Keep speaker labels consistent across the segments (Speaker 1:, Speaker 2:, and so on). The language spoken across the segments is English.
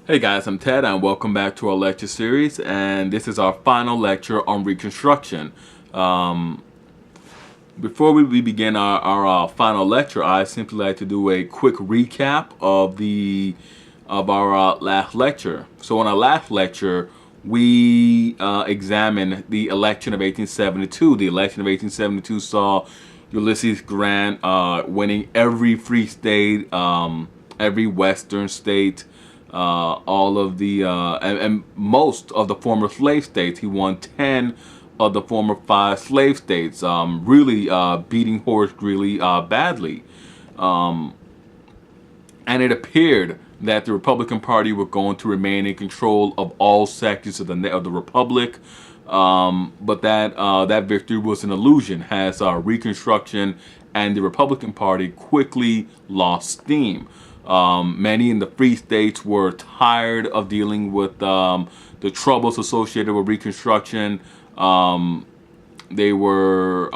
Speaker 1: Hey guys, I'm Ted and welcome back to our lecture series, and this is our final lecture on Reconstruction. Um, Before we begin our final lecture, I simply like to do a quick recap of our last lecture. So in our last lecture, we examined the election of 1872. The election of 1872 saw Ulysses Grant winning every free state, every western state, all of the and most of the former slave states. He won 10 of the former 5 slave states, really beating Horace Greeley badly. And it appeared that the Republican Party were going to remain in control of all sectors of the republic. But that victory was an illusion, as Reconstruction and the Republican Party quickly lost steam. Many in the free states were tired of dealing with the troubles associated with Reconstruction. They were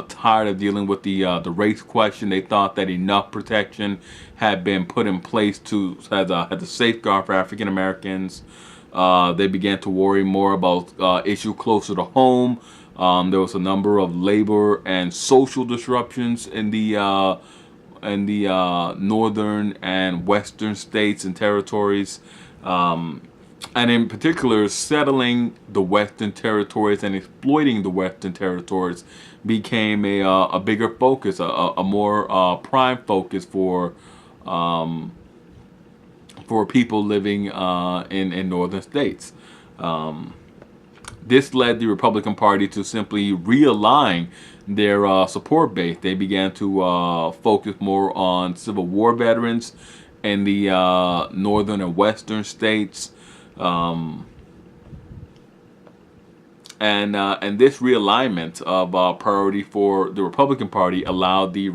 Speaker 1: tired of dealing with the race question. They thought that enough protection had been put in place to as a safeguard for African Americans. They began to worry more about issues closer to home. There was a number of labor and social disruptions in the northern and western states and territories. And in particular, settling the Western territories and exploiting the Western territories became a bigger focus, a more prime focus for people living in northern states. This led the Republican Party to simply realign their support base. They began to focus more on Civil War veterans in the northern and western states. And this realignment of priority for the Republican Party allowed the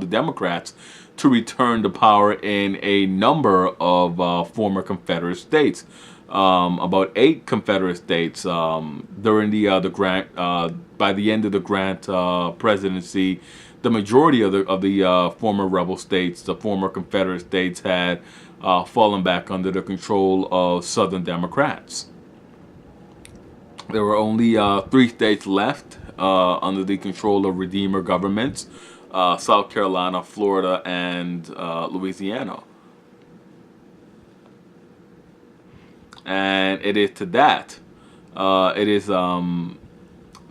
Speaker 1: Democrats to return to power in a number of former Confederate states. About 8 Confederate states during the Grant. By the end of the Grant presidency, the majority of the former rebel states, the former Confederate states, had fallen back under the control of Southern Democrats. There were only 3 states left under the control of Redeemer governments: South Carolina, Florida, and Louisiana. And it is to that, it is to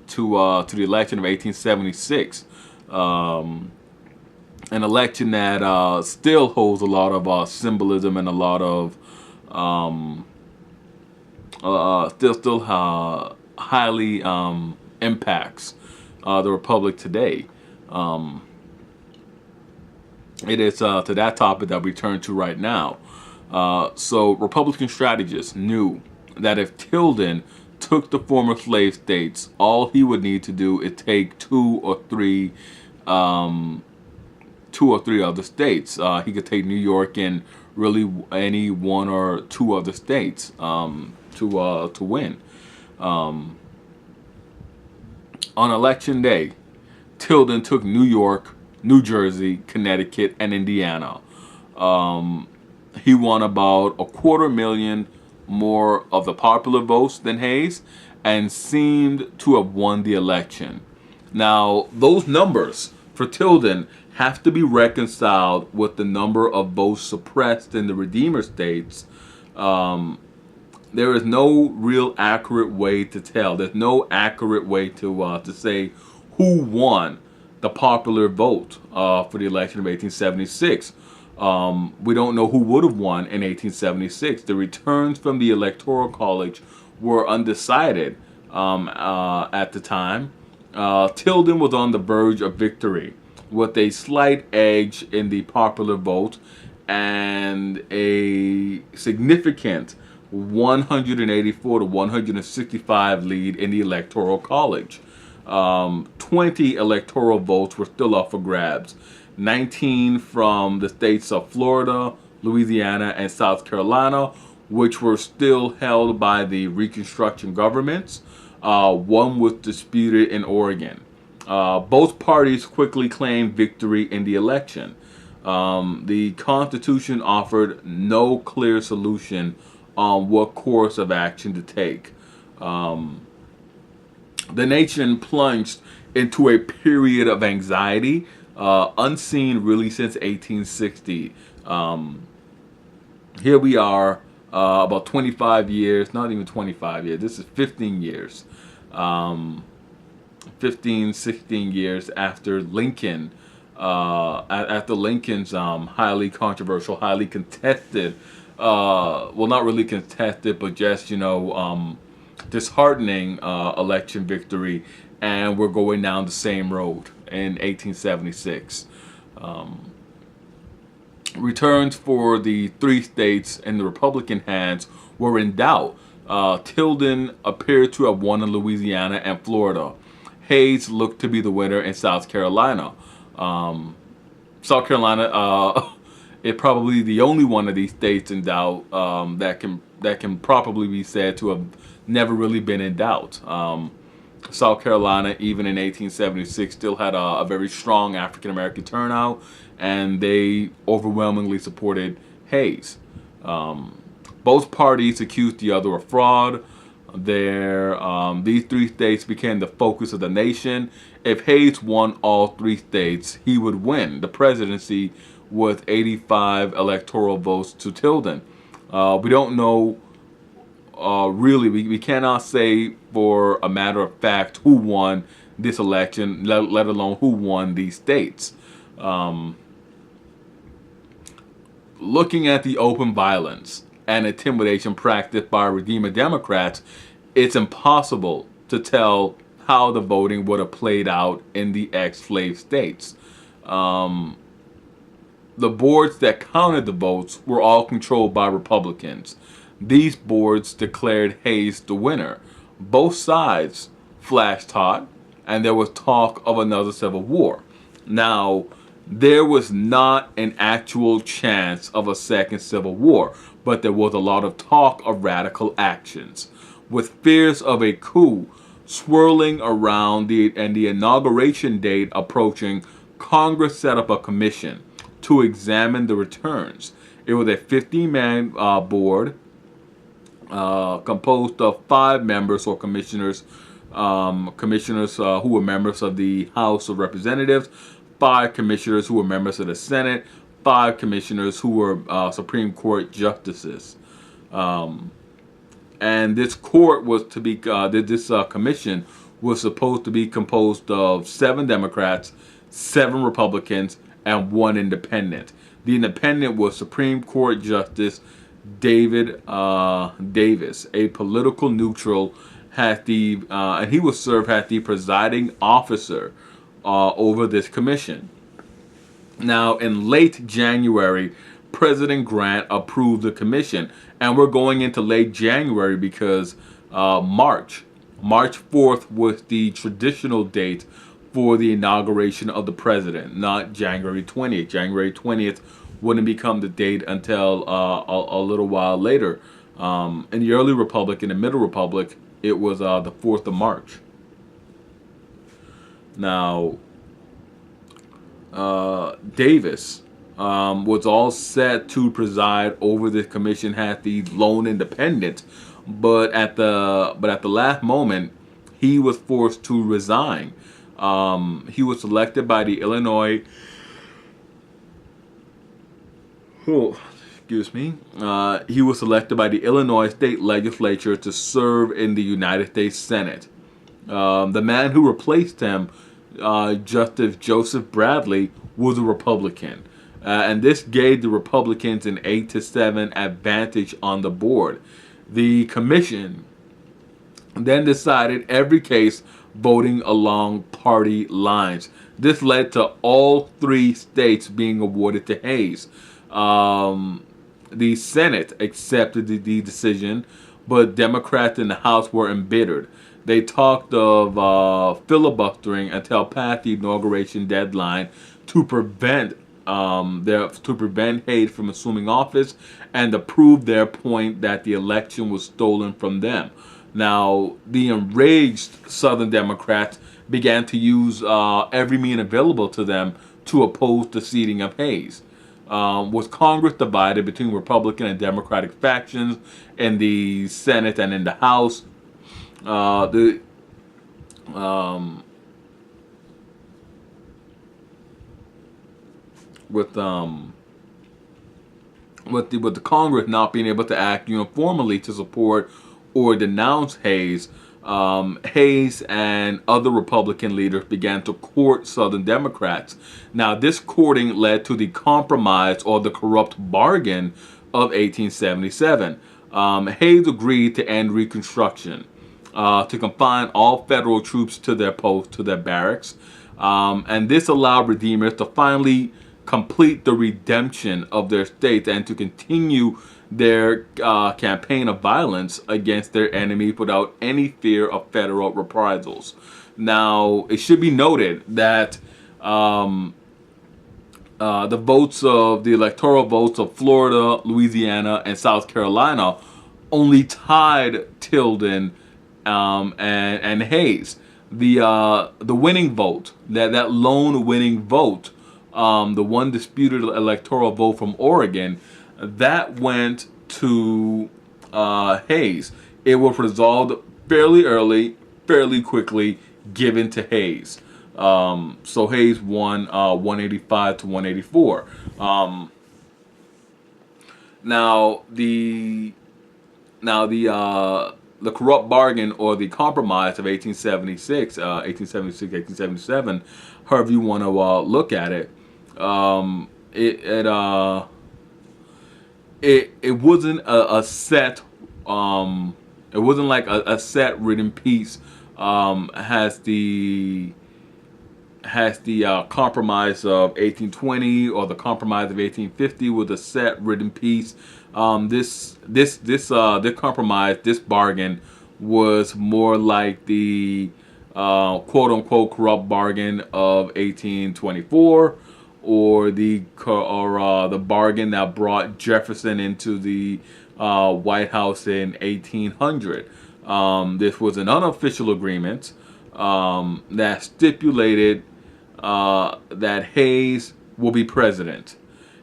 Speaker 1: the election of 1876. An election that still holds a lot of symbolism and a lot of still highly impacts the republic today. It is to that topic that we turn to right now. So Republican strategists knew that if Tilden took the former slave states, all he would need to do is take two or three other states. He could take New York and really any 1 or 2 other states to win. On election day, Tilden took New York, New Jersey, Connecticut, and Indiana. He won about 250,000 more of the popular votes than Hayes, and seemed to have won the election. Now, those numbers for Tilden have to be reconciled with the number of votes suppressed in the Redeemer states. There is no real accurate way to tell. There's no accurate way to say who won the popular vote for the election of 1876. We don't know who would have won in 1876. The returns from the Electoral College were undecided at the time. Tilden was on the verge of victory with a slight edge in the popular vote and a significant 184 to 165 lead in the Electoral College. 20 electoral votes were still up for grabs. 19 from the states of Florida, Louisiana, and South Carolina, which were still held by the Reconstruction governments. 1 was disputed in Oregon. Both parties quickly claimed victory in the election. The Constitution offered no clear solution on what course of action to take. The nation plunged into a period of anxiety, unseen really since 1860. Here we are, about 25 years, not even 25 years, this is 15 years, 15, 16 years after Lincoln, after Lincoln's highly controversial, highly contested, well, not really contested, but just, disheartening election victory, and we're going down the same road in 1876. Returns for the three states in the Republican hands were in doubt. Tilden appeared to have won in Louisiana and Florida. Hayes looked to be the winner in South Carolina. South Carolina is probably the only one of these states in doubt that can probably be said to have never really been in doubt. South Carolina, even in 1876, still had a very strong African American turnout, and they overwhelmingly supported Hayes. Both parties accused the other of fraud. These three states became the focus of the nation. If Hayes won all three states, he would win the presidency with 85 electoral votes to Tilden. We don't know. Really, we cannot say for a matter of fact who won this election, let alone who won these states. Looking at the open violence and intimidation practiced by Redeemer Democrats, it's impossible to tell how the voting would have played out in the ex-slave states. The boards that counted the votes were all controlled by Republicans. These boards declared Hayes the winner. Both sides flashed hot, and there was talk of another civil war. Now, there was not an actual chance of a second civil war, but there was a lot of talk of radical actions. With fears of a coup swirling around and the inauguration date approaching, Congress set up a commission to examine the returns. It was a 15-man board composed of 5 members or commissioners, who were members of the House of Representatives, 5 commissioners who were members of the Senate, 5 commissioners who were Supreme Court justices. And this court was to be, this commission was supposed to be composed of 7 Democrats, 7 Republicans, and 1 independent. The independent was Supreme Court Justice David Davis, a political neutral, and he was served as the presiding officer over this commission. Now, in late January, President Grant approved the commission, and we're going into late January because March 4th was the traditional date for the inauguration of the president, not January 20th. January 20th wouldn't become the date until a little while later. In the early republic, in the middle republic, it was the 4th of March. Now, Davis was all set to preside over this commission, had the lone independent, but at the last moment, he was forced to resign. He was selected by the Illinois. He was selected by the Illinois state legislature to serve in the United States Senate. The man who replaced him, Justice Joseph Bradley, was a Republican. And this gave the Republicans an 8-7 advantage on the board. The commission then decided every case voting along party lines. This led to all 3 states being awarded to Hayes. The Senate accepted the decision, but Democrats in the House were embittered. They talked of filibustering until past the inauguration deadline to prevent Hayes from assuming office and to prove their point that the election was stolen from them. Now, the enraged Southern Democrats began to use every means available to them to oppose the seating of Hayes. was Congress divided between Republican and Democratic factions in the Senate and in the House. The with the Congress not being able to act uniformly to support or denounce Hayes, Hayes and other Republican leaders began to court Southern Democrats. Now, this courting led to the compromise or the corrupt bargain of 1877. Hayes agreed to end Reconstruction, to confine all federal troops to their posts, to their barracks, and this allowed Redeemers to finally complete the redemption of their states and to continue their campaign of violence against their enemies without any fear of federal reprisals. Now, it should be noted that the electoral votes of Florida, Louisiana, and South Carolina only tied Tilden and Hayes. The winning vote, that lone winning vote, the one disputed electoral vote from Oregon, that went to Hayes. It was resolved fairly early, fairly quickly, given to Hayes. So Hayes won 185 to 184. Now the corrupt bargain or the compromise of 1877, however you want to look at it, it wasn't a set, it wasn't like a set written piece. Has the compromise of 1820 or the compromise of 1850 was a set written piece. This compromise, this bargain, was more like the quote unquote corrupt bargain of 1824, or the bargain that brought Jefferson into the White House in 1800. This was an unofficial agreement that stipulated that Hayes will be president.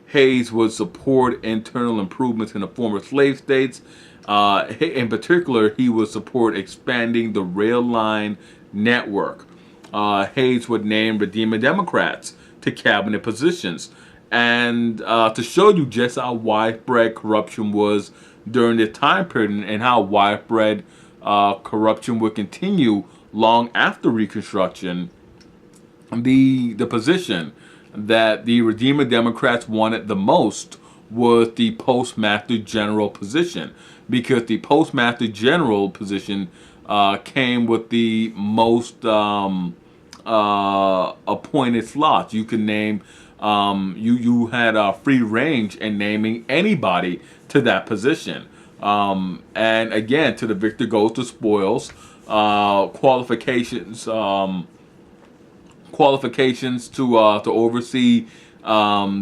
Speaker 1: Hayes would support internal improvements in the former slave states. In particular, he would support expanding the rail line network. Hayes would name Redeemer Democrats to cabinet positions. And to show you just how widespread corruption was during this time period and how widespread corruption would continue long after Reconstruction, the position that the Redeemer Democrats wanted the most was the Postmaster General position, because the Postmaster General position came with the most appointed slots. You could name, you had free range in naming anybody to that position. And again, to the victor goes the spoils. Qualifications to oversee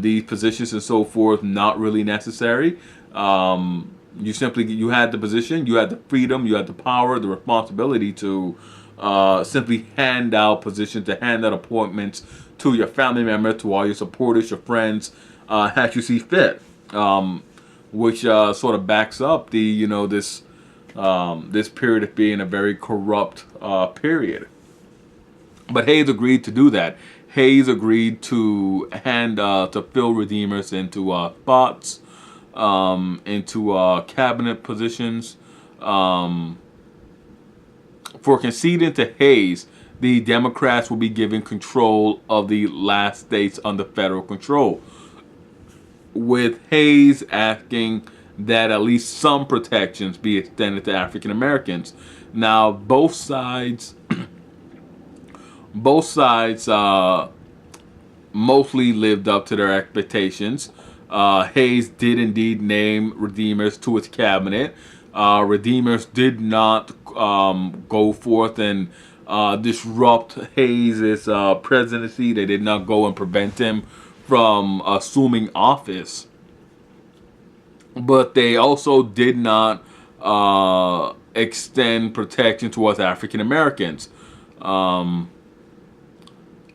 Speaker 1: these positions and so forth, not really necessary. You had the position, you had the freedom, you had the power, the responsibility to simply hand out positions, to hand out appointments to your family members, to all your supporters, your friends, as you see fit. Which sort of backs up the this period of being a very corrupt period. But Hayes agreed to do that. Hayes agreed to fill Redeemers into spots, into cabinet positions. For conceding to Hayes, the Democrats will be given control of the last states under federal control, with Hayes asking that at least some protections be extended to African Americans. Now, both sides mostly lived up to their expectations. Hayes did indeed name Redeemers to his cabinet. Redeemers did not go forth and disrupt Hayes' presidency. They did not go and prevent him from assuming office. But they also did not extend protection towards African Americans.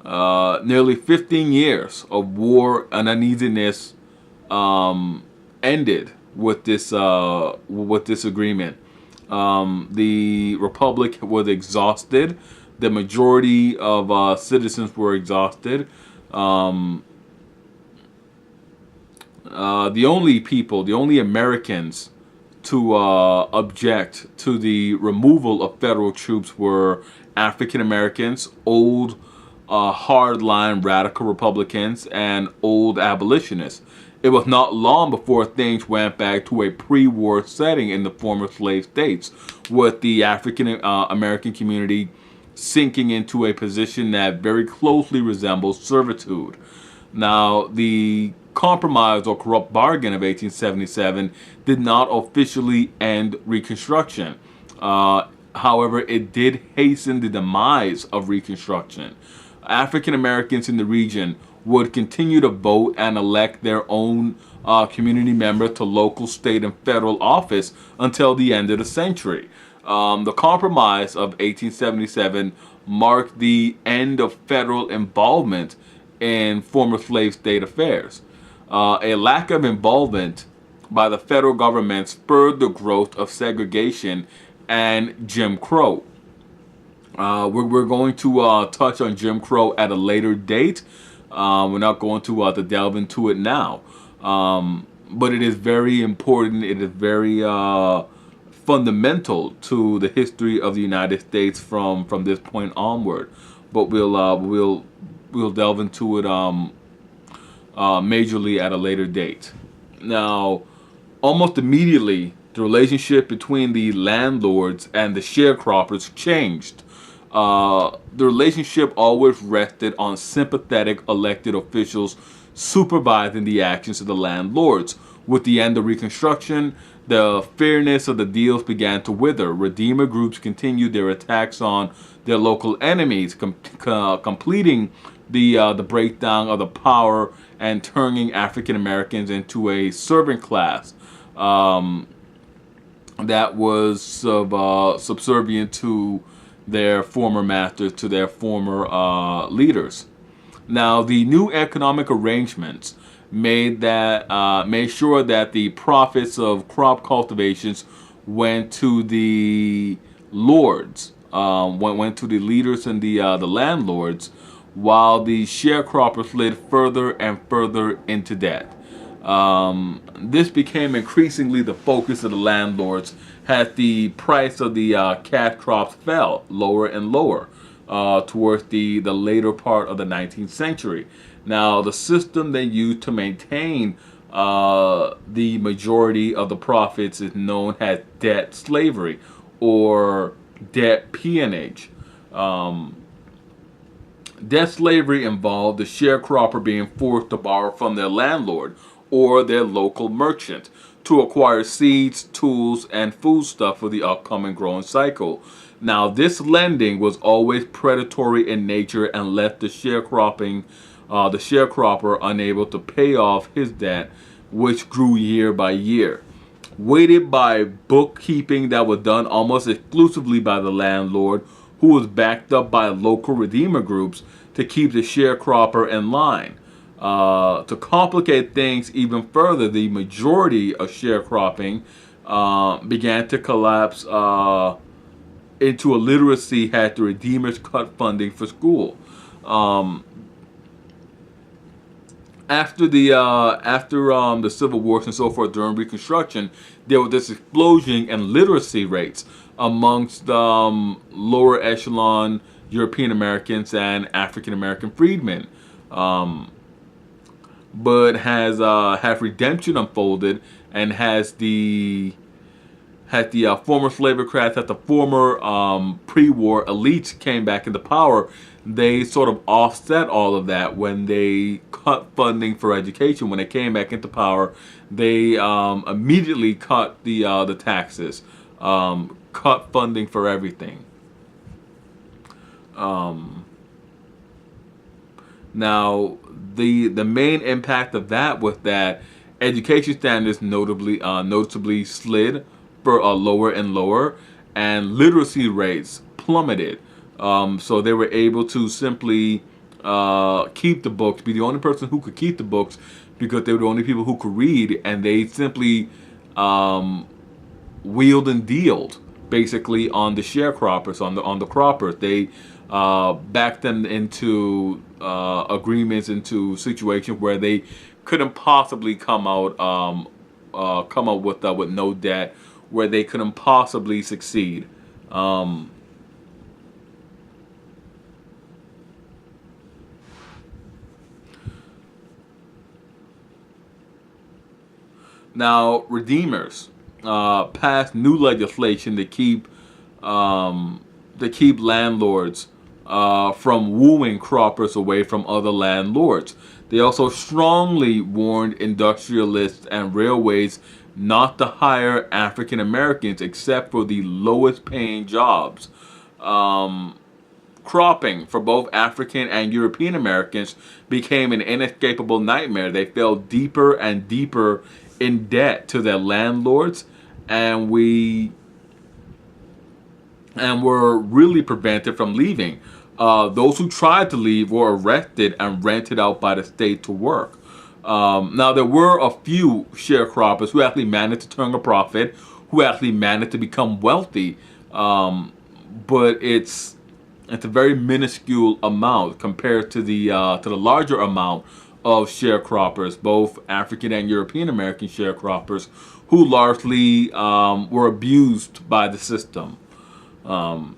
Speaker 1: Nearly 15 years of war and uneasiness ended with this agreement. The republic was exhausted. The majority of citizens were exhausted. The only Americans to object to the removal of federal troops were African Americans, old hardline radical Republicans, and old abolitionists. It was not long before things went back to a pre-war setting in the former slave states, with the African American community sinking into a position that very closely resembles servitude. Now, the Compromise or Corrupt Bargain of 1877 did not officially end Reconstruction. However, it did hasten the demise of Reconstruction. African Americans in the region would continue to vote and elect their own community member to local, state, and federal office until the end of the century. The Compromise of 1877 marked the end of federal involvement in former slave state affairs. A lack of involvement by the federal government spurred the growth of segregation and Jim Crow. We're going to touch on Jim Crow at a later date. We're not going to delve into it now. But it is very important. It is very fundamental to the history of the United States from this point onward. But we'll delve into it majorly at a later date. Now, almost immediately, the relationship between the landlords and the sharecroppers changed. The relationship always rested on sympathetic elected officials supervising the actions of the landlords. With the end of Reconstruction, the fairness of the deals began to wither. Redeemer groups continued their attacks on their local enemies, completing the breakdown of the power and turning African Americans into a servant class that was subservient to their former masters, to their former leaders. Now, the new economic arrangements made sure that the profits of crop cultivations went to the lords, went to the leaders and the landlords, while the sharecroppers slid further and further into debt. This became increasingly the focus of the landlords as the price of the cash crops fell lower and lower towards the later part of the 19th century. Now, the system they used to maintain the majority of the profits is known as debt slavery or debt peonage. Debt slavery involved the sharecropper being forced to borrow from their landlord or their local merchant to acquire seeds, tools, and foodstuff for the upcoming growing cycle. Now, this lending was always predatory in nature and left the sharecropper unable to pay off his debt, which grew year by year. Weighted by bookkeeping that was done almost exclusively by the landlord, who was backed up by local redeemer groups to keep the sharecropper in line. To complicate things even further, the majority of sharecropping began to collapse into illiteracy as the redeemers cut funding for school. After the Civil Wars and so forth during Reconstruction, there was this explosion in literacy rates amongst lower echelon European Americans and African American freedmen. But has redemption unfolded, and has the former slaveocrats, that the former pre-war elites came back into power, they sort of offset all of that when they cut funding for education. When they came back into power, they immediately cut the taxes, cut funding for everything. Now, the main impact of that was that education standards noticeably slid for lower and lower, and literacy rates plummeted. So they were able to simply keep the books, be the only person who could keep the books, because they were the only people who could read, and they simply wheeled and dealed basically on the sharecroppers, on the croppers. They backed them into agreements, into situations where they couldn't possibly come out with no debt, where they couldn't possibly succeed. Now, redeemers passed new legislation to keep landlords from wooing croppers away from other landlords. They also strongly warned industrialists and railways not to hire African Americans except for the lowest paying jobs. Cropping for both African and European Americans became an inescapable nightmare. They fell deeper and deeper in debt to their landlords, and were really prevented from leaving. Those who tried to leave were arrested and rented out by the state to work. Now, there were a few sharecroppers who actually managed to turn a profit, who actually managed to become wealthy, but it's a very minuscule amount compared to the larger amount of sharecroppers, both African and European American sharecroppers, who largely were abused by the system. And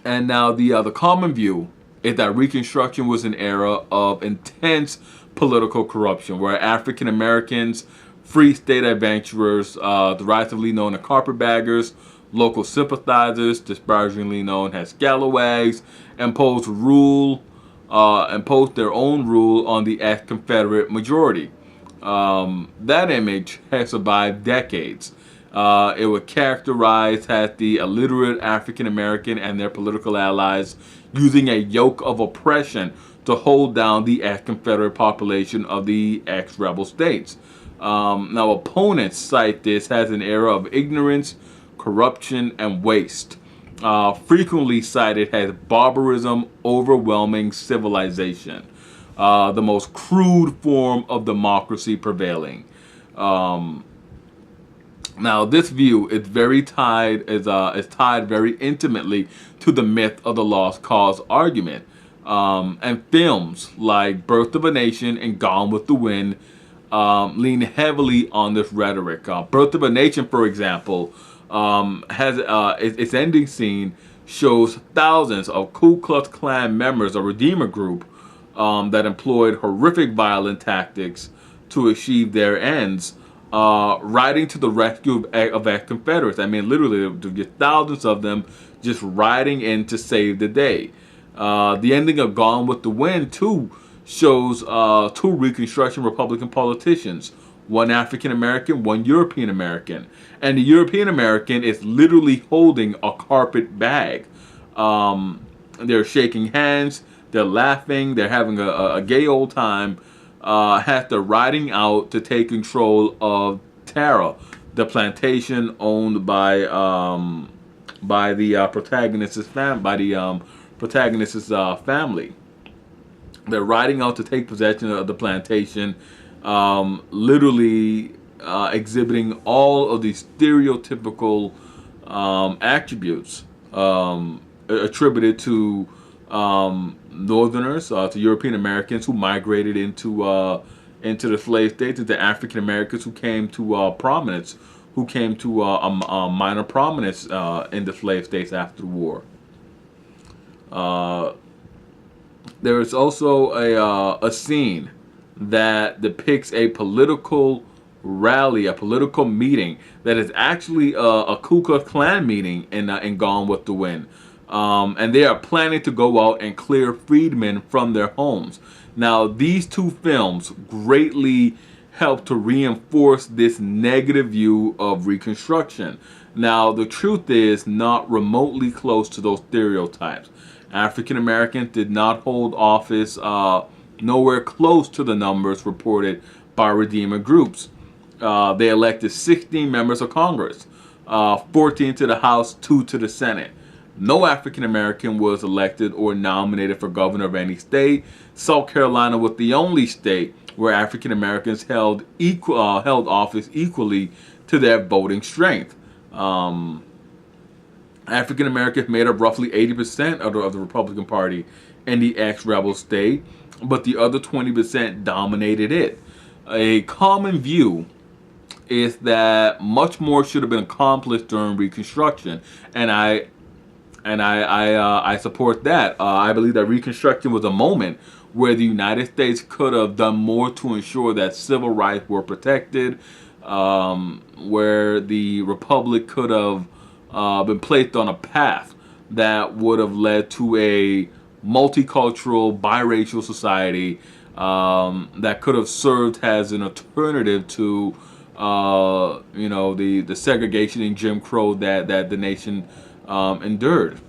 Speaker 1: now the common view is that Reconstruction was an era of intense political corruption, where African Americans, free state adventurers, derisively known as carpetbaggers, local sympathizers, disparagingly known as scalawags, imposed their own rule on the ex-Confederate majority. That image has survived decades. It was characterized as the illiterate African American and their political allies using a yoke of oppression to hold down the ex-Confederate population of the ex-rebel states. Now, opponents cite this as an era of ignorance, corruption, and waste, frequently cited as barbarism overwhelming civilization, the most crude form of democracy prevailing. Now, this view is tied very intimately to the myth of the lost cause argument. And films like Birth of a Nation and Gone with the Wind lean heavily on this rhetoric. Birth of a Nation, for example, has its ending scene shows thousands of Ku Klux Klan members, a Redeemer group that employed horrific violent tactics to achieve their ends, riding to the rescue of ex-Confederates. I mean, literally, just thousands of them just riding in to save the day. The ending of Gone with the Wind, too, shows two Reconstruction Republican politicians, one African American, one European American. And the European American is literally holding a carpet bag. They're shaking hands, they're laughing, they're having a gay old time, as they're riding out to take control of Tara, the plantation owned by the protagonist's family. They're riding out to take possession of the plantation, literally exhibiting all of these stereotypical attributes attributed to Northerners, to European Americans who migrated into the slave states, and the African Americans who came to prominence, who came to minor prominence in the slave states after the war. There is also a scene that depicts a political rally, a political meeting that is actually a Ku Klux Klan meeting in Gone with the Wind. And they are planning to go out and clear freedmen from their homes. Now, these two films greatly help to reinforce this negative view of Reconstruction. Now, the truth is not remotely close to those stereotypes. African Americans did not hold office nowhere close to the numbers reported by Redeemer groups. They elected 16 members of Congress, 14 to the House, 2 to the Senate. No African American was elected or nominated for governor of any state. South Carolina was the only state where African Americans held office equally to their voting strength. African Americans made up roughly 80% of the Republican Party in the ex-rebel state, but the other 20% dominated it. A common view is that much more should have been accomplished during Reconstruction, and I support that. I believe that Reconstruction was a moment where the United States could have done more to ensure that civil rights were protected, where the Republic could have been placed on a path that would have led to a multicultural, biracial society that could have served as an alternative to the segregation and Jim Crow that the nation endured.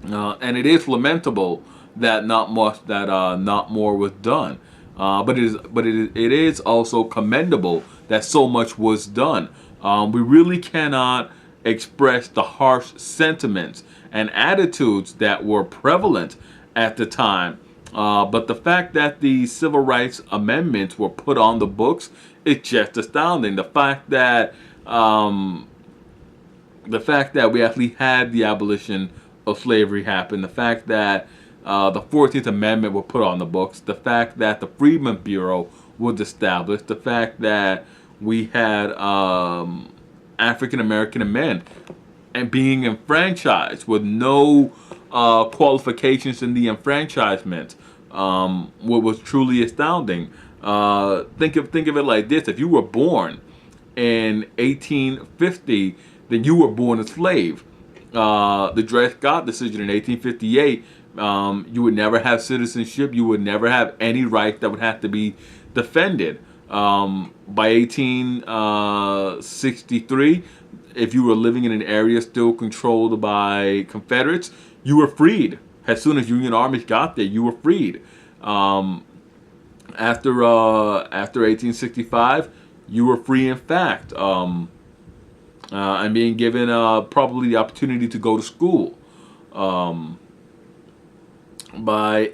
Speaker 1: And it is lamentable that not more was done. But it is also commendable that so much was done. We really cannot express the harsh sentiments and attitudes that were prevalent at the time. But the fact that the civil rights amendments were put on the books is just astounding. The fact that we actually had the abolition of slavery happen, the fact that the 14th Amendment was put on the books, the fact that the Freedmen's Bureau was established, the fact that we had African American men and being enfranchised with no qualifications in the enfranchisement, what was truly astounding. Think of it like this: if you were born in 1850, then you were born a slave. The Dred Scott decision in 1858, you would never have citizenship. You would never have any rights that would have to be defended. By 1863, if you were living in an area still controlled by Confederates, you were freed. As soon as Union armies got there, you were freed. After 1865, you were free in fact, and being given probably the opportunity to go to school. By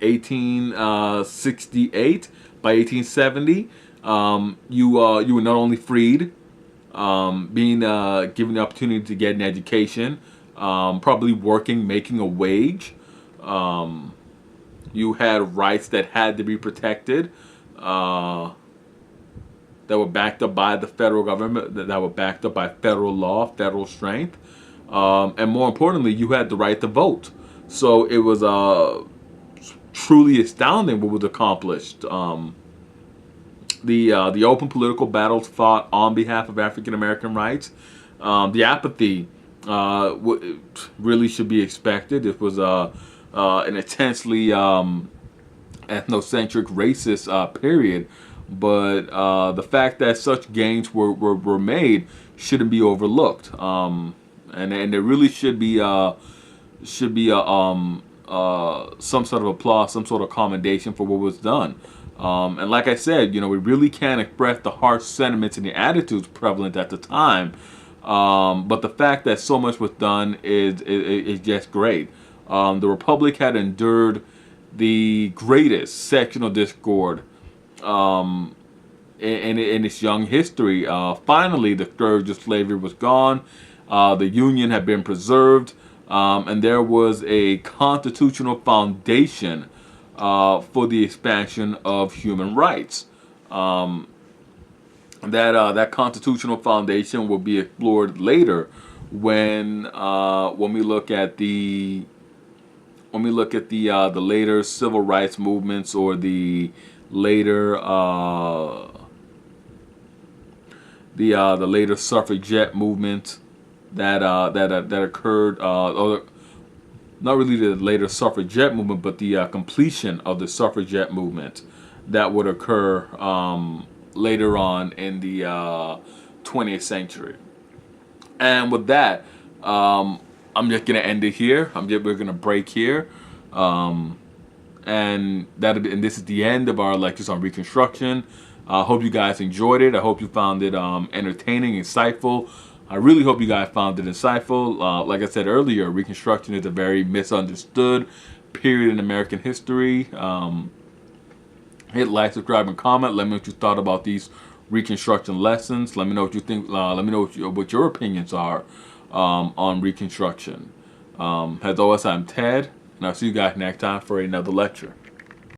Speaker 1: 1868, by 1870, you were not only freed, being given the opportunity to get an education, probably working, making a wage. You had rights that had to be protected, that were backed up by the federal government, that were backed up by federal law, federal strength, and more importantly, you had the right to vote. So it was truly astounding what was accomplished. The open political battles fought on behalf of African American rights. The apathy really should be expected. It was an intensely ethnocentric, racist period, but the fact that such gains were made shouldn't be overlooked, and there really should be some sort of applause, some sort of commendation for what was done. And like I said, we really can't express the harsh sentiments and the attitudes prevalent at the time. But the fact that so much was done is just great. The Republic had endured the greatest sectional discord in its young history. Finally, the scourge of slavery was gone. The Union had been preserved, and there was a constitutional foundation for the expansion of human rights. That constitutional foundation will be explored later when we look at the later civil rights movements, or the later the later suffragette movement that occurred, or not really the later suffragette movement, but the completion of the suffragette movement that would occur later on in the 20th century. And with that, I'm just gonna end it here. We're gonna break here, and this is the end of our lectures on Reconstruction. I hope you guys enjoyed it. I hope you found it entertaining, insightful. I really hope you guys found it insightful. Like I said earlier, Reconstruction is a very misunderstood period in American history. Hit like, subscribe, and comment. Let me know what you thought about these Reconstruction lessons. Let me know what you think. Let me know what your opinions are on Reconstruction. As always, I'm Ted, and I'll see you guys next time for another lecture.